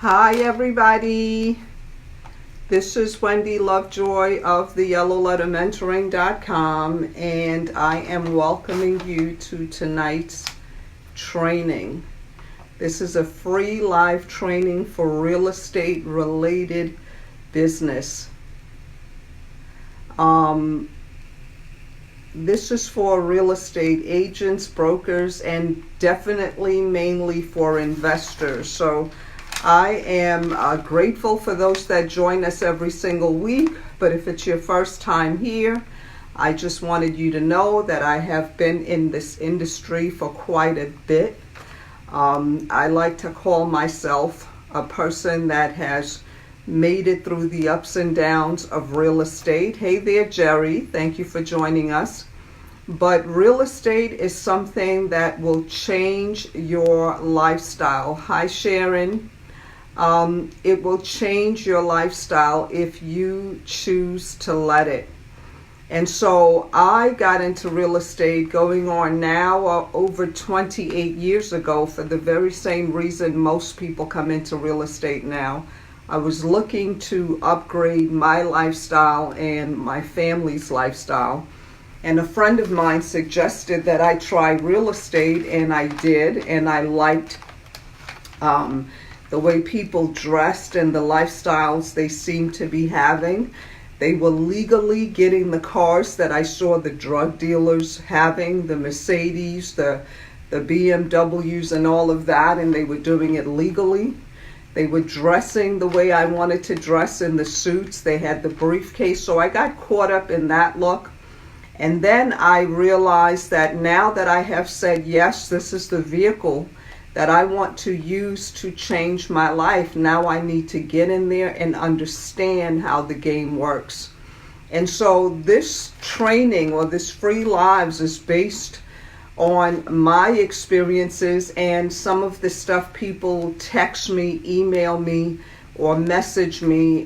Hi everybody, this is Wendy Lovejoy of the Yellowlettermentoring.com, and I am welcoming you to tonight's training. This is a free live training for real estate related business. This is for real estate agents, brokers, and definitely mainly for investors. So I am grateful for those that join us every single week, but if it's your first time here, I just wanted you to know that I have been in this industry for quite a bit. I like to call myself a person that has made it through the ups and downs of real estate. Hey there, Jerry. Thank you for joining us. But real estate is something that will change your lifestyle. Hi, Sharon. It will change your lifestyle if you choose to let it. And so I got into real estate going on now over 28 years ago for the very same reason most people come into real estate now. I was looking to upgrade my lifestyle and my family's lifestyle. And a friend of mine suggested that I try real estate, and I did, and I liked the way people dressed and the lifestyles they seemed to be having. They were legally getting the cars that I saw the drug dealers having, the Mercedes, the BMWs and all of that, and they were doing it legally. They were dressing the way I wanted to dress in the suits. They had the briefcase, so I got caught up in that look. And then I realized that now that I have said, yes, this is the vehicle that I want to use to change my life, now I need to get in there and understand how the game works. And so this training or this free lives is based on my experiences and some of the stuff people text me, email me, or message me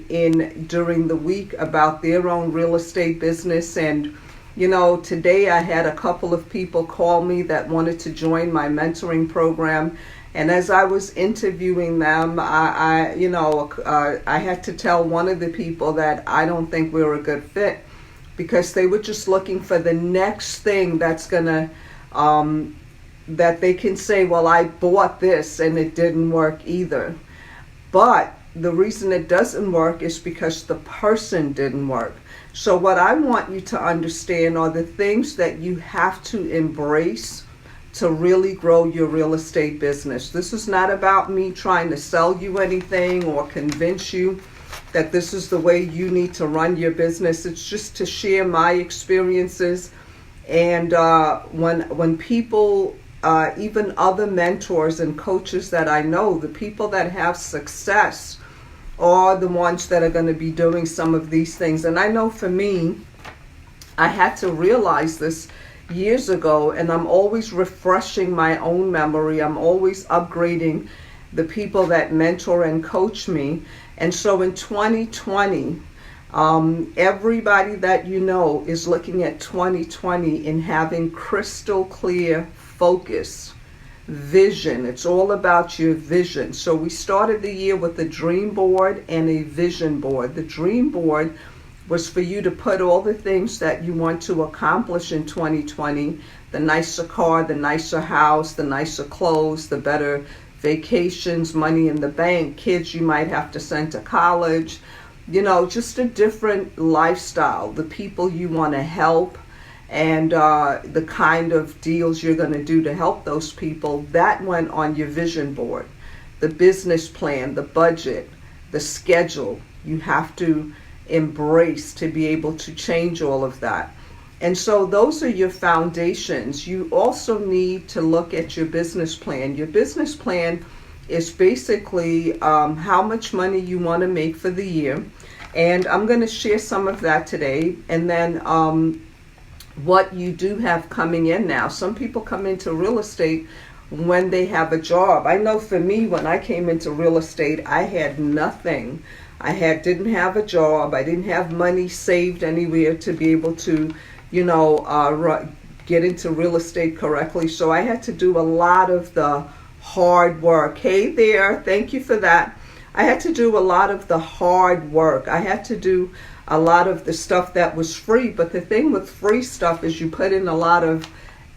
during the week about their own real estate business. And you know, today I had a couple of people call me that wanted to join my mentoring program, and as I was interviewing them, I had to tell one of the people that I don't think we're a good fit, because they were just looking for the next thing that's gonna that they can say, well, I bought this and it didn't work either. But the reason it doesn't work is because the person didn't work. So what I want you to understand are the things that you have to embrace to really grow your real estate business. This is not about me trying to sell you anything or convince you that this is the way you need to run your business. It's just to share my experiences. And when people, even other mentors and coaches that I know, the people that have success are the ones that are going to be doing some of these things. And I know for me, I had to realize this years ago, and I'm always refreshing my own memory. I'm always upgrading the people that mentor and coach me. And so in 2020, everybody that you know is looking at 2020 and having crystal clear focus. Vision. It's all about your vision. So we started the year with a dream board and a vision board. The dream board was for you to put all the things that you want to accomplish in 2020, the nicer car, the nicer house, the nicer clothes, the better vacations, money in the bank, kids you might have to send to college, just a different lifestyle, the people you want to help, and the kind of deals you're going to do to help those people. That went on your vision board. The business plan, the budget, the schedule, you have to embrace to be able to change all of that. And so those are your foundations. You also need to look at your business plan. Your business plan is basically how much money you want to make for the year. And I'm going to share some of that today. And then what you do have coming in now. Some people come into real estate when they have a job. I know for me, when I came into real estate, I had nothing. I didn't have a job. I didn't have money saved anywhere to be able to, get into real estate correctly. So I had to do a lot of the hard work. Hey there, thank you for that. I had to do a lot of the hard work. I had to do a lot of the stuff that was free. But the thing with free stuff is you put in a lot of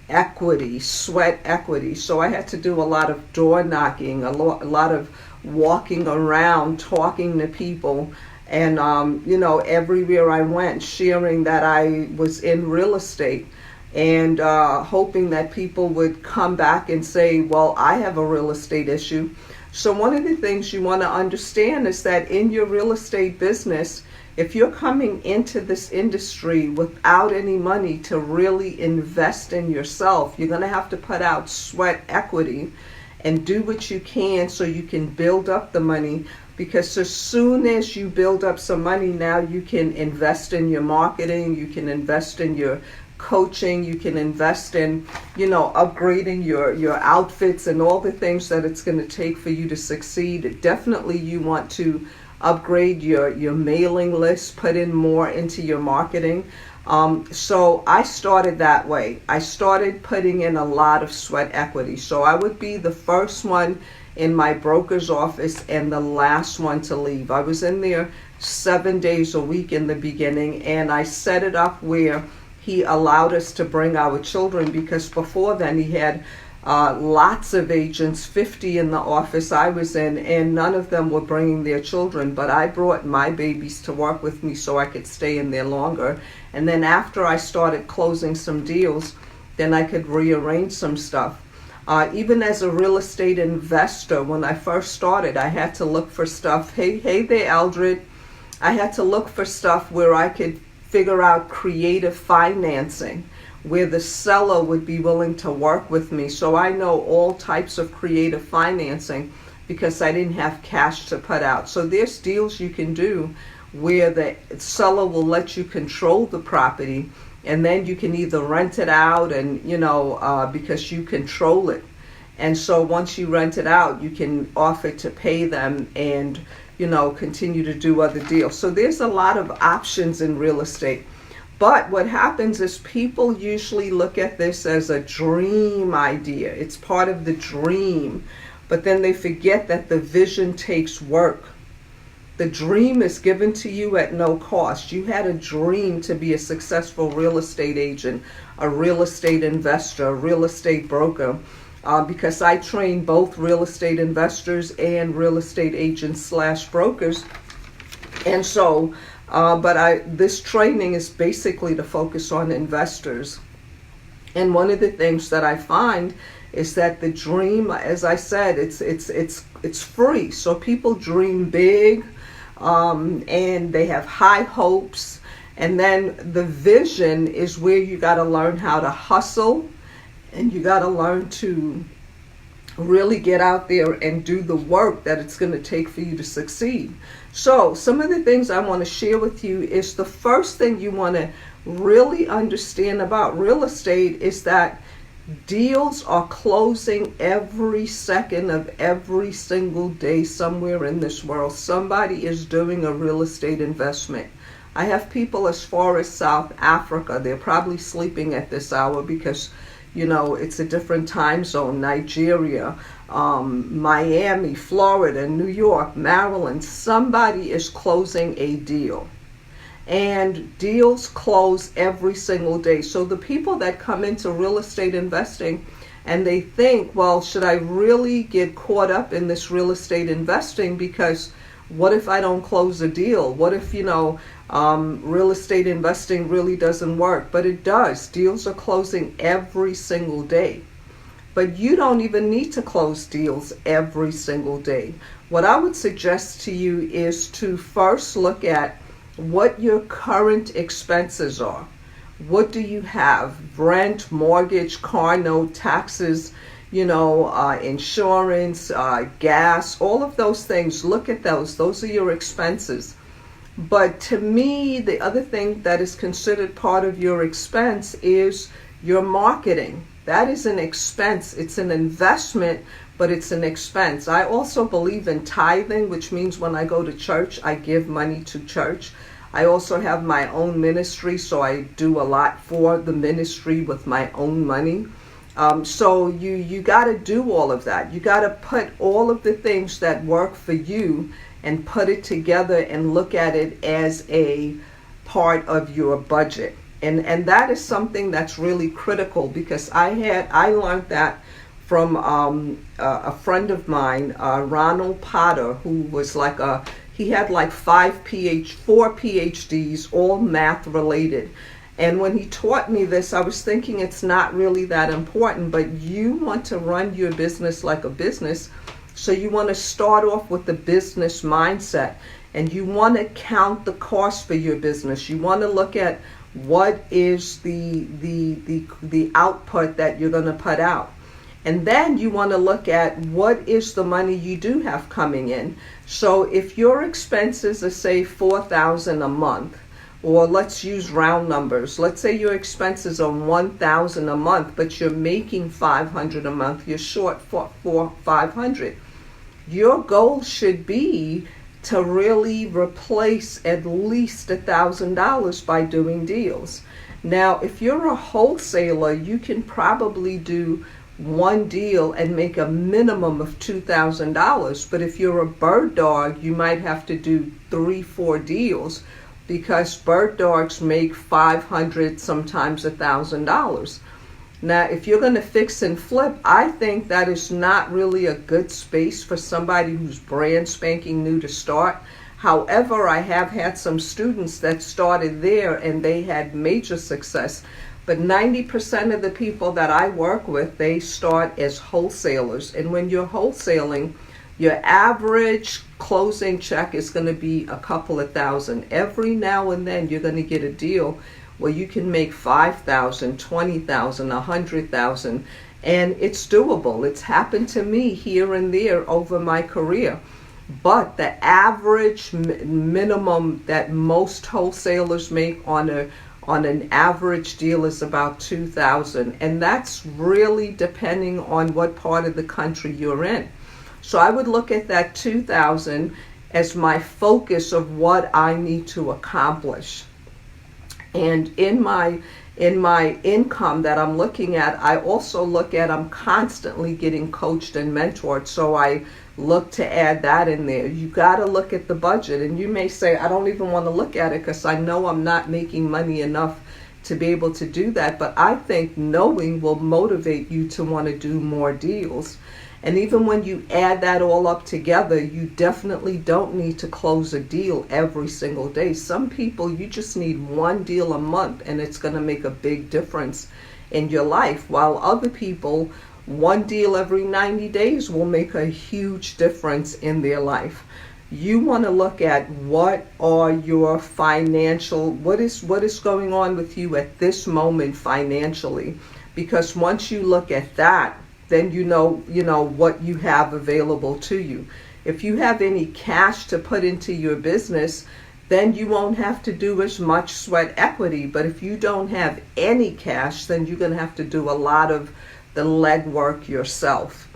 equity, sweat equity. So I had to do a lot of door knocking, a lot of walking around, talking to people, and everywhere I went, sharing that I was in real estate, and hoping that people would come back and say, well, I have a real estate issue. So one of the things you want to understand is that in your real estate business, if you're coming into this industry without any money to really invest in yourself, you're going to have to put out sweat equity and do what you can so you can build up the money. Because as soon as you build up some money, now you can invest in your marketing, you can invest in your coaching, you can invest in, upgrading your outfits and all the things that it's going to take for you to succeed. Definitely you want to upgrade your mailing list, put in more into your marketing. So I started that way. I started putting in a lot of sweat equity. So I would be the first one in my broker's office and the last one to leave. I was in there 7 days a week in the beginning, and I set it up where he allowed us to bring our children, because before then he had lots of agents, 50 in the office I was in, and none of them were bringing their children. But I brought my babies to work with me so I could stay in there longer. And then after I started closing some deals, then I could rearrange some stuff. Even as a real estate investor, when I first started, I had to look for stuff. Hey there, Eldred. I had to look for stuff where I could figure out creative financing, where the seller would be willing to work with me. So I know all types of creative financing because I didn't have cash to put out. So there's deals you can do where the seller will let you control the property, and then you can either rent it out and, because you control it. And so once you rent it out, you can offer to pay them and, continue to do other deals. So there's a lot of options in real estate. But what happens is people usually look at this as a dream idea. It's part of the dream. But then they forget that the vision takes work. The dream is given to you at no cost. You had a dream to be a successful real estate agent, a real estate investor, a real estate broker, because I train both real estate investors and real estate agents / brokers. And so, this training is basically to focus on investors. And one of the things that I find is that the dream, as I said, it's free. So people dream big, and they have high hopes. And then the vision is where you got to learn how to hustle, and you got to learn to really get out there and do the work that it's going to take for you to succeed. So some of the things I want to share with you is the first thing you want to really understand about real estate is that deals are closing every second of every single day somewhere in this world. Somebody is doing a real estate investment. I have people as far as South Africa. They're probably sleeping at this hour because it's a different time zone. Nigeria, Miami, Florida, New York, Maryland. Somebody is closing a deal. And deals close every single day. So the people that come into real estate investing and they think, well, should I really get caught up in this real estate investing? Because what if I don't close a deal? What if, real estate investing really doesn't work? But it does. Deals are closing every single day. But you don't even need to close deals every single day. What I would suggest to you is to first look at what your current expenses are. What do you have? Rent, mortgage, car note, taxes, insurance, gas, all of those things. Look at those. Those are your expenses. But to me, the other thing that is considered part of your expense is your marketing. That is an expense. It's an investment, but it's an expense. I also believe in tithing, which means when I go to church, I give money to church. I also have my own ministry, so I do a lot for the ministry with my own money. So you got to do all of that. You got to put all of the things that work for you and put it together and look at it as a part of your budget. And that is something that's really critical, because I learned that from a friend of mine, Ronald Potter, who was he had like four PhDs, all math related. And when he taught me this, I was thinking it's not really that important, but you want to run your business like a business. So you want to start off with the business mindset, and you want to count the cost for your business. You want to look at what is the output that you're going to put out. And then you want to look at what is the money you do have coming in. So if your expenses are, say, $4,000 a month, or let's use round numbers. Let's say your expenses are $1,000 a month, but you're making $500 a month. You're short for $500. Your goal should be to really replace at least $1,000 by doing deals. Now, if you're a wholesaler, you can probably do one deal and make a minimum of $2,000. But if you're a bird dog, you might have to do 3-4 deals, because bird dogs make $500, sometimes $1,000. Now, if you're going to fix and flip, I think that is not really a good space for somebody who's brand spanking new to start. However, I have had some students that started there and they had major success. But 90% of the people that I work with, they start as wholesalers. And when you're wholesaling, your average closing check is going to be a couple of thousand. Every now and then you're going to get a deal where you can make $5,000, $20,000, $100,000, and it's doable. It's happened to me here and there over my career. But the average minimum that most wholesalers make on an average deal is about $2,000, and that's really depending on what part of the country you're in. So I would look at that $2,000 as my focus of what I need to accomplish. And in my income that I'm looking at, I also look at, I'm constantly getting coached and mentored, so I look to add that in there. You got to look at the budget, and you may say, I don't even want to look at it because I know I'm not making money enough to be able to do that. But I think knowing will motivate you to want to do more deals. And even when you add that all up together, you definitely don't need to close a deal every single day. Some people, you just need one deal a month, and it's going to make a big difference in your life. While other people, one deal every 90 days will make a huge difference in their life. You want to look at what are your financial, what is going on with you at this moment financially. Because once you look at that, then you know what you have available to you. If you have any cash to put into your business, then you won't have to do as much sweat equity. But if you don't have any cash, then you're going to have to do a lot of the legwork yourself.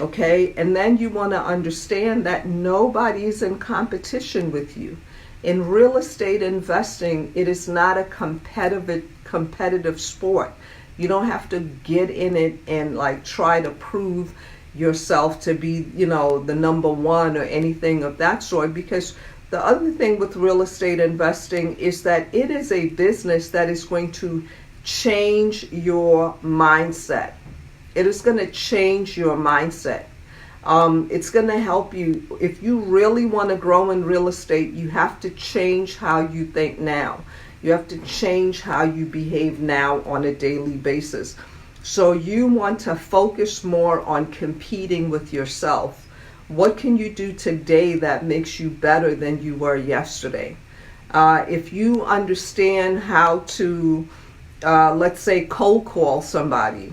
Okay? And then you want to understand that nobody is in competition with you. In real estate investing, it is not a competitive sport. You don't have to get in it and try to prove yourself to be, the number one or anything of that sort. Because the other thing with real estate investing is that it is a business that is going to change your mindset. It is going to change your mindset. It's going to help you. If you really want to grow in real estate, you have to change how you think now. You have to change how you behave now on a daily basis. So you want to focus more on competing with yourself. What can you do today that makes you better than you were yesterday? If you understand how to, let's say, cold call somebody,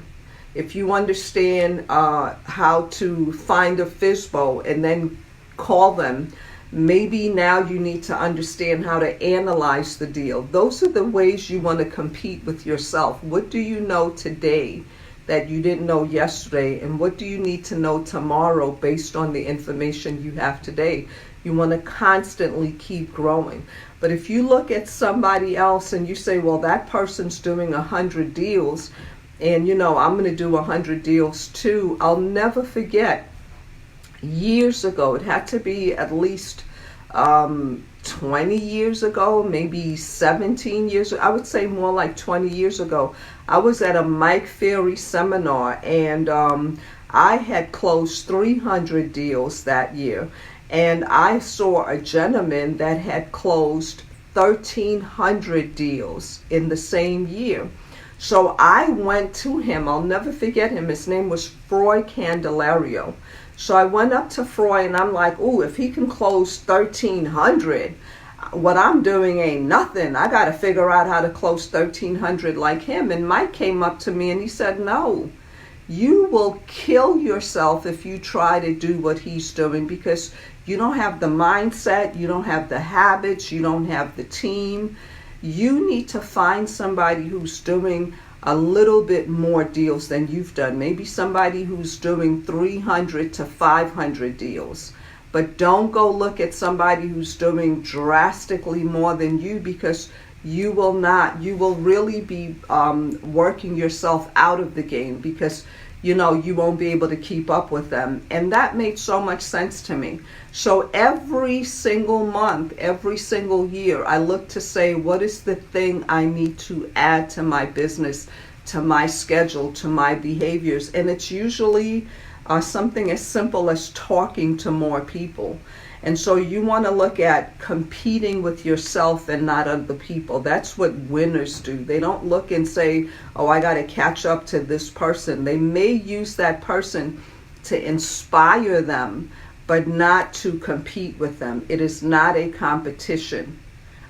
if you understand how to find a FSBO and then call them, maybe now you need to understand how to analyze the deal. Those are the ways you want to compete with yourself. What do you know today that you didn't know yesterday? And what do you need to know tomorrow based on the information you have today? You want to constantly keep growing. But if you look at somebody else and you say, well, that person's doing 100 deals And I'm going to do 100 deals too. I'll never forget, years ago, it had to be at least 20 years ago, maybe 17 years, I would say more like 20 years ago. I was at a Mike Ferry seminar, and I had closed 300 deals that year. And I saw a gentleman that had closed 1,300 deals in the same year. So I went to him. I'll never forget him. His name was Froy Candelario. So I went up to Froy and I'm like, "Ooh, if he can close 1,300, what I'm doing ain't nothing. I got to figure out how to close 1,300 like him." And Mike came up to me and he said, "No, you will kill yourself if you try to do what he's doing, because you don't have the mindset, you don't have the habits, you don't have the team. You need to find somebody who's doing a little bit more deals than you've done. Maybe somebody who's doing 300 to 500 deals. But don't go look at somebody who's doing drastically more than you, because you will not. You will really be working yourself out of the game, because you won't be able to keep up with them." And that made so much sense to me. So every single month, every single year, I look to say, what is the thing I need to add to my business, to my schedule, to my behaviors? And it's usually something as simple as talking to more people. And so you want to look at competing with yourself and not other people. That's what winners do. They don't look and say, "Oh, I got to catch up to this person." They may use that person to inspire them, but not to compete with them. It is not a competition.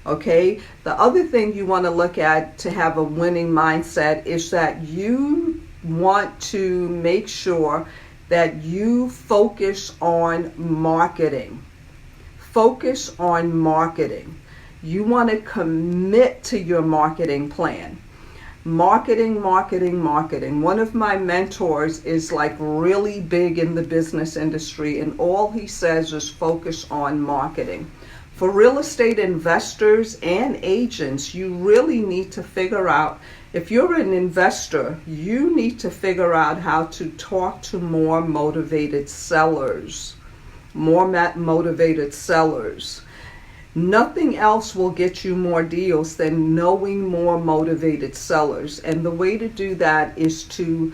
Okay? The other thing you want to look at to have a winning mindset is that you want to make sure that you focus on marketing. Focus on marketing. You want to commit to your marketing plan. Marketing, marketing, marketing. One of my mentors is like really big in the business industry, and all he says is focus on marketing. For real estate investors and agents, you really need to figure out, if you're an investor, you need to figure out how to talk to more motivated sellers. More motivated sellers. Nothing else will get you more deals than knowing more motivated sellers. And the way to do that is to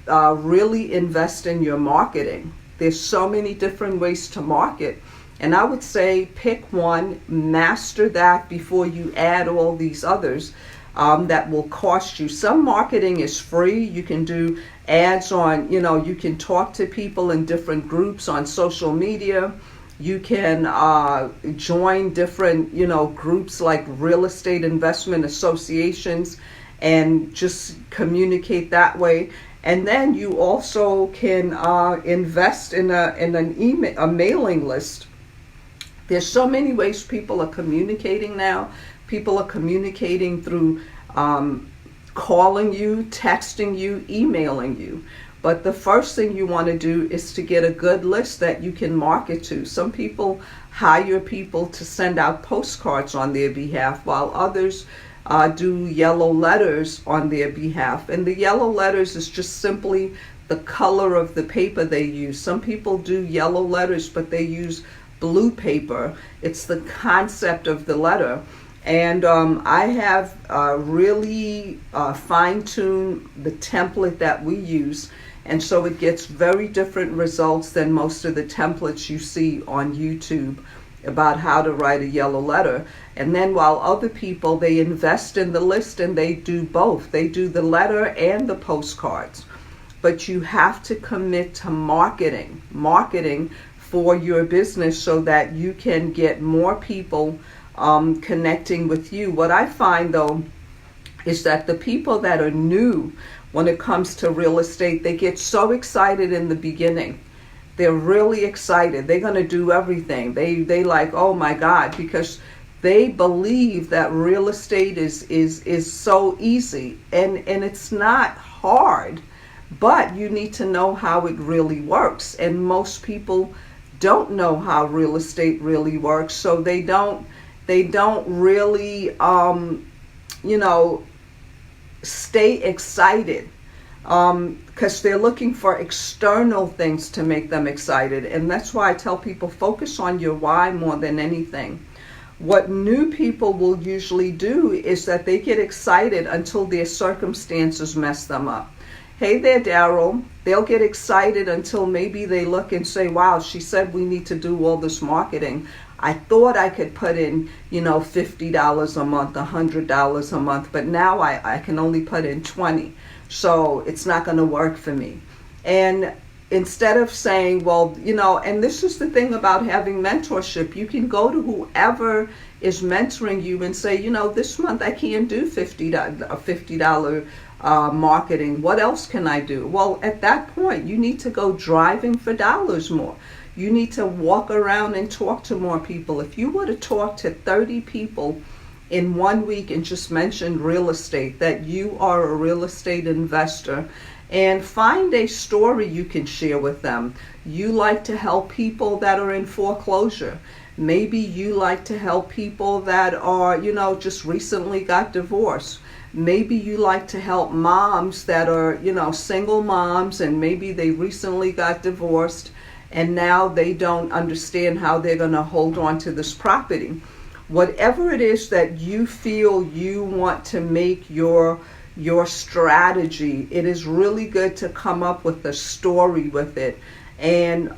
really invest in your marketing. There's so many different ways to market. And I would say pick one, master that before you add all these others that will cost you. Some marketing is free. You can do ads on, you can talk to people in different groups on social media. You can join different, groups like real estate investment associations and just communicate that way. And then you also can invest in a mailing list. There's so many ways people are communicating now. People are communicating through calling you, texting you, emailing you. But the first thing you want to do is to get a good list that you can market to. Some people hire people to send out postcards on their behalf, while others do yellow letters on their behalf. And the yellow letters is just simply the color of the paper they use. Some people do yellow letters, but they use blue paper. It's the concept of the letter. And I have really fine-tuned the template that we use. And so it gets very different results than most of the templates you see on YouTube about how to write a yellow letter. And then while other people, they invest in the list and they do both. They do the letter and the postcards. But you have to commit to marketing for your business so that you can get more people connecting with you. What I find though is that the people that are new when it comes to real estate, they get so excited in the beginning. They're really excited. They're going to do everything. They like, oh my God, because they believe that real estate is so easy, and it's not hard, but you need to know how it really works. And most people don't know how real estate really works, so they don't really stay excited because they're looking for external things to make them excited. And that's why I tell people, focus on your why more than anything. What new people will usually do is that they get excited until their circumstances mess them up. Hey there, Daryl. They'll get excited until maybe they look and say, wow, she said we need to do all this marketing. I thought I could put in, $50 a month, $100 a month, but now I can only put in 20. So it's not going to work for me. And instead of saying, well, and this is the thing about having mentorship, you can go to whoever is mentoring you and say, this month I can't do $50 marketing. What else can I do? Well, at that point, you need to go driving for dollars more. You need to walk around and talk to more people. If you were to talk to 30 people in 1 week and just mention real estate, that you are a real estate investor, and find a story you can share with them. You like to help people that are in foreclosure. Maybe you like to help people that are, just recently got divorced. Maybe you like to help moms that are, single moms, and maybe they recently got divorced and now they don't understand how they're going to hold on to this property. Whatever it is that you feel you want to make your strategy, it is really good to come up with a story with it, and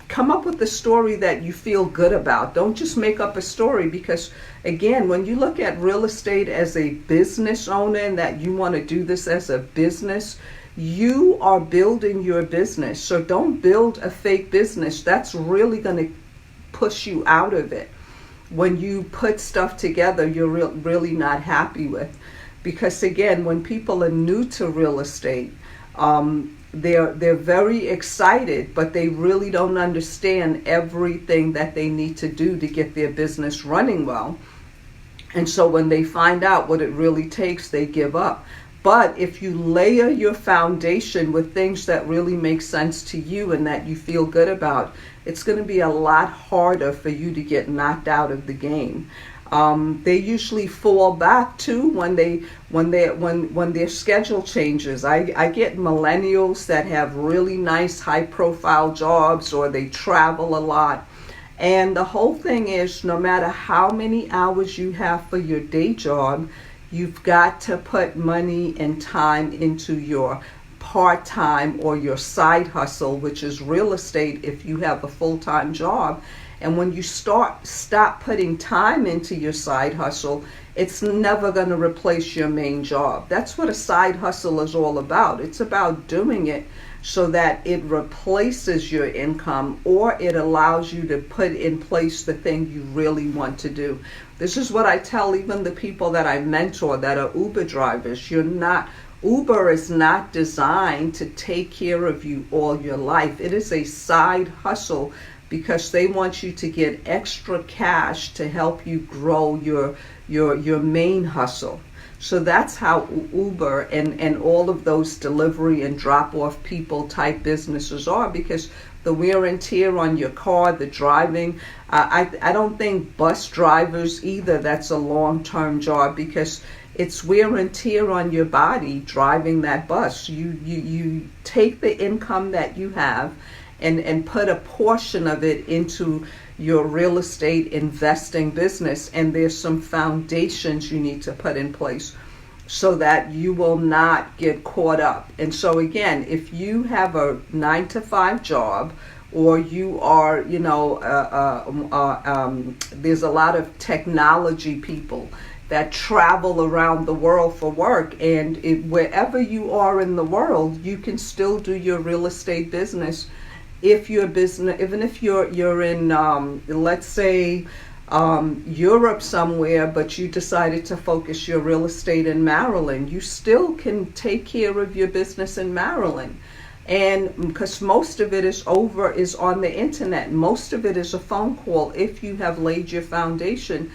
come up with a story that you feel good about. Don't just make up a story, because again, when you look at real estate as a business owner and that you want to do this as a business, you are building your business. So don't build a fake business. That's really going to push you out of it. When you put stuff together you're really not happy with. Because again, when people are new to real estate, they're very excited, but they really don't understand everything that they need to do to get their business running well. And so when they find out what it really takes, they give up. But if you layer your foundation with things that really make sense to you and that you feel good about, it's going to be a lot harder for you to get knocked out of the game. They usually fall back too when their schedule changes. I get millennials that have really nice high profile jobs, or they travel a lot. And the whole thing is, no matter how many hours you have for your day job, you've got to put money and time into your part-time or your side hustle, which is real estate if you have a full-time job. And when you stop putting time into your side hustle, it's never going to replace your main job. That's what a side hustle is all about. It's about doing it so that it replaces your income, or it allows you to put in place the thing you really want to do. This is what I tell even the people that I mentor that are Uber drivers. Uber is not designed to take care of you all your life. It is a side hustle because they want you to get extra cash to help you grow your main hustle. So that's how Uber and all of those delivery and drop-off people type businesses are, because the wear and tear on your car, the driving. I don't think bus drivers either, that's a long-term job, because it's wear and tear on your body driving that bus. You take the income that you have and put a portion of it into your real estate investing business, and there's some foundations you need to put in place so that you will not get caught up. And so again, if you have a 9-to-5 job, or you are, there's a lot of technology people that travel around the world for work, and wherever you are in the world, you can still do your real estate business. If your business, even if you're in, let's say, Europe somewhere, but you decided to focus your real estate in Maryland, you still can take care of your business in Maryland. And because most of it is on the internet, most of it is a phone call if you have laid your foundation.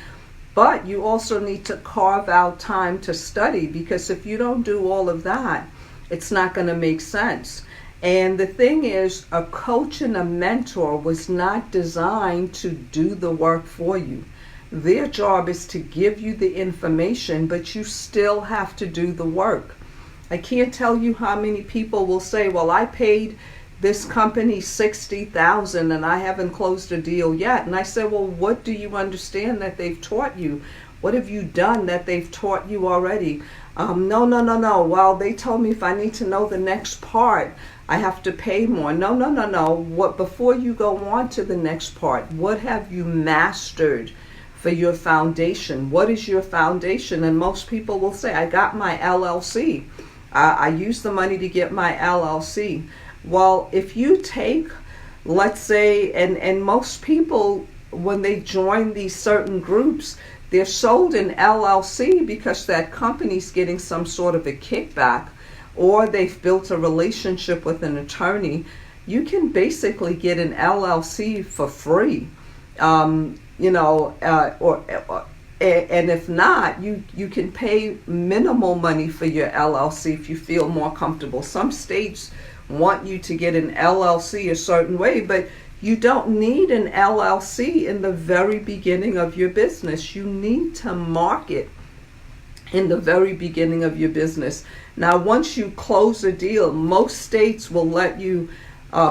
But you also need to carve out time to study, because if you don't do all of that, it's not going to make sense. And the thing is, a coach and a mentor was not designed to do the work for you. Their job is to give you the information, but you still have to do the work. I can't tell you how many people will say, well, I paid this company $60,000 and I haven't closed a deal yet. And I said, well, what do you understand that they've taught you? What have you done that they've taught you already? No. Well, they told me if I need to know the next part, I have to pay more. No. What, before you go on to the next part, what have you mastered for your foundation? What is your foundation? And most people will say, I got my LLC. I used the money to get my LLC. Well, if you take, let's say, and most people, when they join these certain groups, they're sold an LLC because that company's getting some sort of a kickback, or they've built a relationship with an attorney. You can basically get an LLC for free, and if not, you can pay minimal money for your LLC if you feel more comfortable. Some states want you to get an LLC a certain way, but you don't need an LLC in the very beginning of your business. You need to market in the very beginning of your business. Now, once you close a deal, most states will let you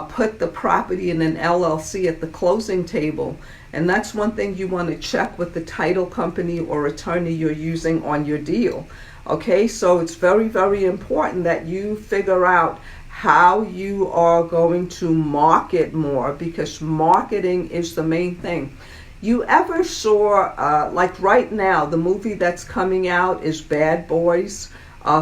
put the property in an LLC at the closing table. And that's one thing you want to check with the title company or attorney you're using on your deal. Okay, so it's very, very important that you figure out how you are going to market more, because marketing is the main thing. You ever saw, like right now, the movie that's coming out is Bad Boys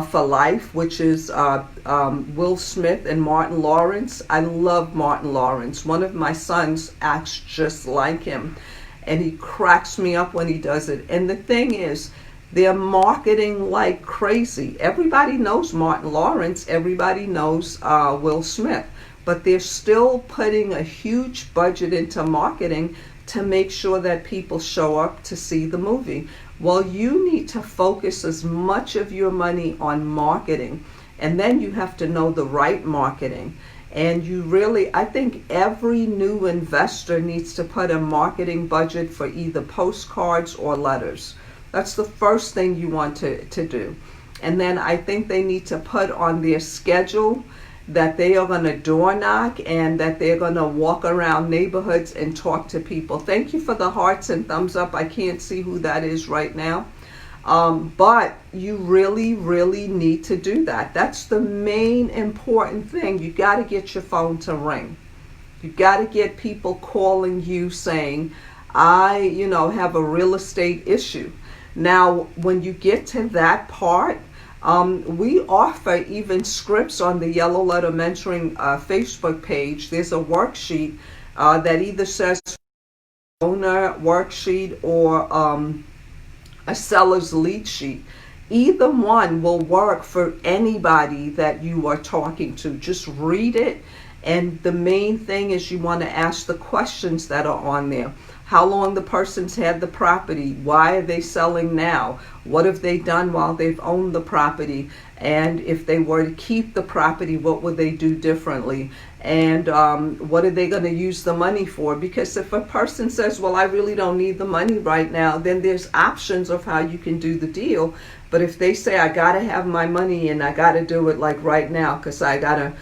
for Life, which is Will Smith and Martin Lawrence. I love Martin Lawrence. One of my sons acts just like him, and he cracks me up when he does it. And the thing is, they're marketing like crazy. Everybody knows Martin Lawrence. Everybody knows Will Smith. But they're still putting a huge budget into marketing to make sure that people show up to see the movie. Well, you need to focus as much of your money on marketing. And then you have to know the right marketing. And you really, I think every new investor needs to put a marketing budget for either postcards or letters. That's the first thing you want to do. And then I think they need to put on their schedule that they are going to door knock and that they're going to walk around neighborhoods and talk to people. Thank you for the hearts and thumbs up. I can't see who that is right now. But you really, really need to do that. That's the main important thing. You got to get your phone to ring. You got to get people calling you saying, I, have a real estate issue. Now, when you get to that part, we offer even scripts on the Yellow Letter Mentoring Facebook page. There's a worksheet that either says owner worksheet or a seller's lead sheet. Either one will work for anybody that you are talking to. Just read it. And the main thing is you want to ask the questions that are on there. How long the person's had the property? Why are they selling now? What have they done while they've owned the property? And if they were to keep the property, what would they do differently? And what are they going to use the money for? Because if a person says, well, I really don't need the money right now, then there's options of how you can do the deal. But if they say, I got to have my money and I got to do it like right now because I got to,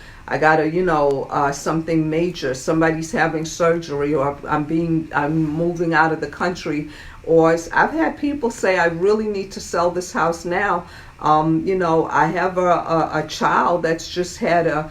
something major, somebody's having surgery, or I'm moving out of the country, or I've had people say, I really need to sell this house now. I have a child that's just had a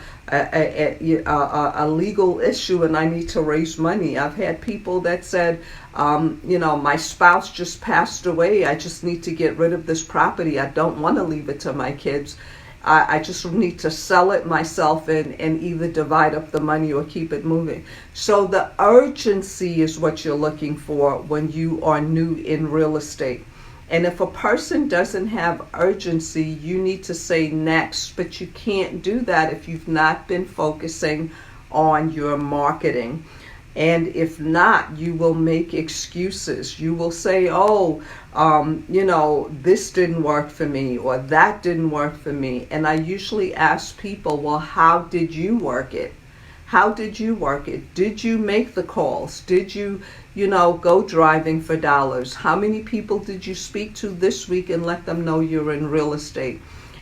legal issue and I need to raise money. I've had people that said, my spouse just passed away. I just need to get rid of this property. I don't want to leave it to my kids. I just need to sell it myself and either divide up the money or keep it moving. So the urgency is what you're looking for when you are new in real estate. And if a person doesn't have urgency, you need to say next. But you can't do that if you've not been focusing on your marketing. And if not, you will make excuses. You will say, this didn't work for me or that didn't work for me. And I usually ask people, well, how did you work it? How did you work it? Did you make the calls? Did you, go driving for dollars? How many people did you speak to this week and let them know you're in real estate?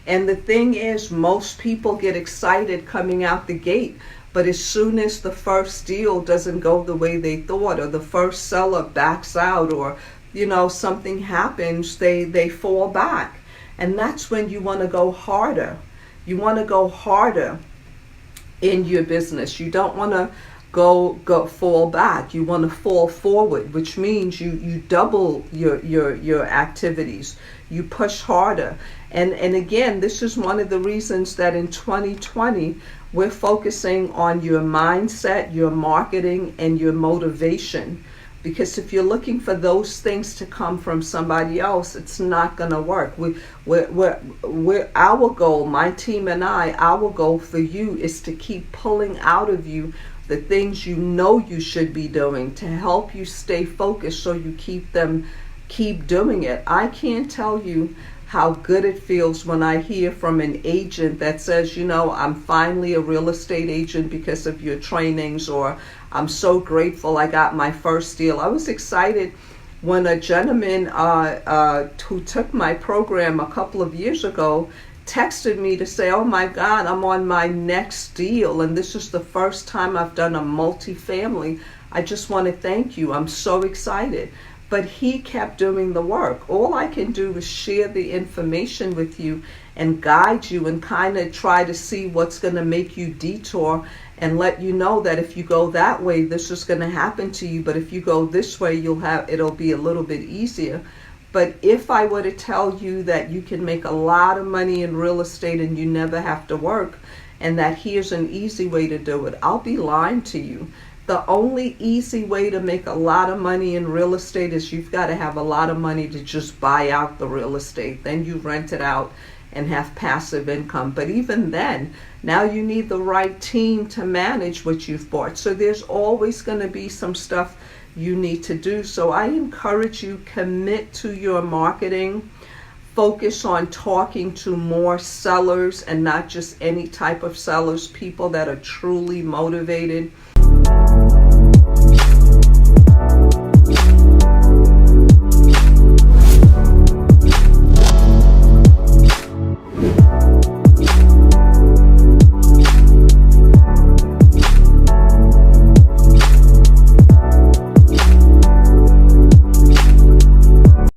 And the thing is, most people get excited coming out the gate, but as soon as the first deal doesn't go the way they thought, or the first seller backs out, or something happens, they fall back. And that's when you want to go harder. You want to go harder in your business. You don't want to go fall back. You want to fall forward, which means you double your activities. You push harder. And again, this is one of the reasons that in 2020 we're focusing on your mindset, your marketing, and your motivation. Because if you're looking for those things to come from somebody else, it's not going to work. We're our goal, my team and I, our goal for you is to keep pulling out of you the things you know you should be doing to help you stay focused, so you keep doing it. I can't tell you how good it feels when I hear from an agent that says, I'm finally a real estate agent because of your trainings, or I'm so grateful I got my first deal. I was excited when a gentleman who took my program a couple of years ago texted me to say, oh my God, I'm on my next deal, and this is the first time I've done a multifamily. I just want to thank you. I'm so excited. But he kept doing the work. All I can do is share the information with you and guide you and kind of try to see what's going to make you detour, and let you know that if you go that way, this is going to happen to you. But if you go this way, it'll be a little bit easier. But if I were to tell you that you can make a lot of money in real estate and you never have to work, and that here's an easy way to do it, I'll be lying to you. The only easy way to make a lot of money in real estate is you've got to have a lot of money to just buy out the real estate. Then you rent it out and have passive income. But even then, now you need the right team to manage what you've bought. So there's always going to be some stuff you need to do. So I encourage you, commit to your marketing. Focus on talking to more sellers, and not just any type of sellers, people that are truly motivated.